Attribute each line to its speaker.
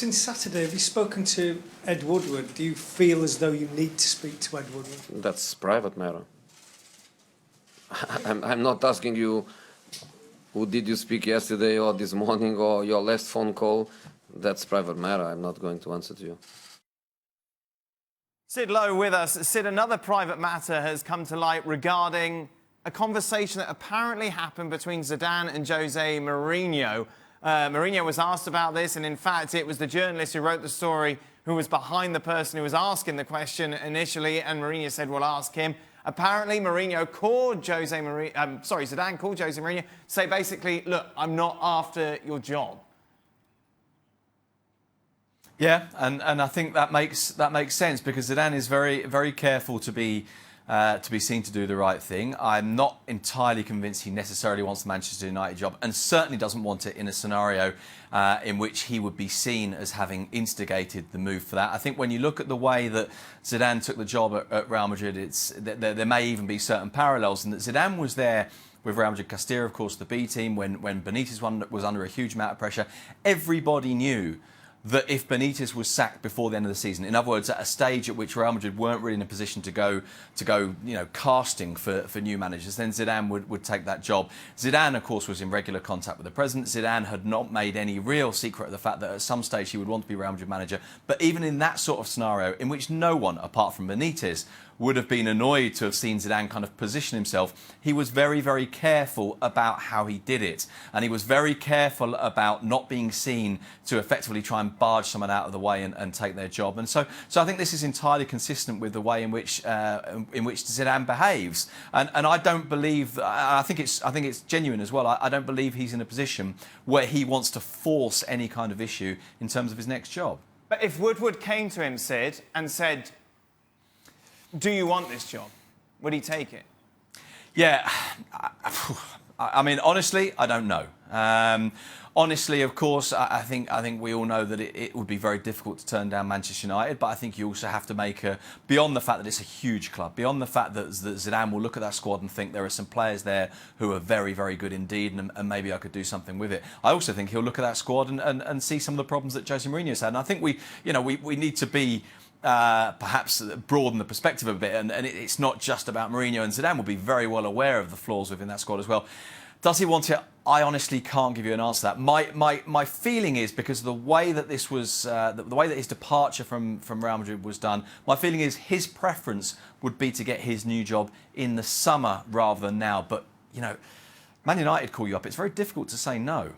Speaker 1: Since Saturday, have you spoken to Ed Woodward? Do you feel as though you need to speak to Ed Woodward?
Speaker 2: That's private matter. I'm not asking you who did you speak yesterday or this morning or your last phone call. That's private matter. I'm not going to answer to you.
Speaker 3: Sid Lowe with us. Sid, another private matter has come to light regarding a conversation that apparently happened between Zidane and Jose Mourinho. Mourinho was asked about this, and in fact, it was the journalist who wrote the story who was behind the person who was asking the question initially, and Mourinho said, "Well, ask him." Apparently, Zidane called Jose Mourinho to say basically, "Look, I'm not after your job."
Speaker 4: Yeah, and I think that makes sense because Zidane is very careful to be seen to do the right thing. I'm not entirely convinced he necessarily wants the Manchester United job, and certainly doesn't want it in a scenario in which he would be seen as having instigated the move for that. I think when you look at the way that Zidane took the job at Real Madrid, there may even be certain parallels, and that Zidane was there with Real Madrid Castilla, of course, the B team, when Benitez was under a huge amount of pressure. Everybody knew that if Benitez was sacked before the end of the season, in other words, at a stage at which Real Madrid weren't really in a position to go, casting for new managers, then Zidane would take that job. Zidane, of course, was in regular contact with the president. Zidane had not made any real secret of the fact that at some stage he would want to be Real Madrid manager. But even in that sort of scenario, in which no one, apart from Benitez, would have been annoyed to have seen Zidane kind of position himself, he was very careful about how he did it. And he was very careful about not being seen to effectively try and barge someone out of the way and take their job. And so I think this is entirely consistent with the way in which Zidane behaves. And I don't believe, I think it's genuine as well. I don't believe he's in a position where he wants to force any kind of issue in terms of his next job.
Speaker 3: But if Woodward came to him, Sid, and said, "Do you want this job?" would he take it?
Speaker 4: Yeah, I mean, honestly, I don't know. Honestly, of course, I think we all know that it would be very difficult to turn down Manchester United, but I think you also have to make beyond the fact that it's a huge club, beyond the fact that Zidane will look at that squad and think there are some players there who are very good indeed, and maybe I could do something with it. I also think he'll look at that squad and see some of the problems that Jose Mourinho's had, and I think we need to be perhaps broaden the perspective a bit, and it's not just about Mourinho, and Zidane will be very well aware of the flaws within that squad as well. Does he want it? I honestly can't give you an answer to that. My feeling is, because of the way that this was, the way that his departure from Real Madrid was done, my feeling is his preference would be to get his new job in the summer rather than now. But, Man United call you up. It's very difficult to say no.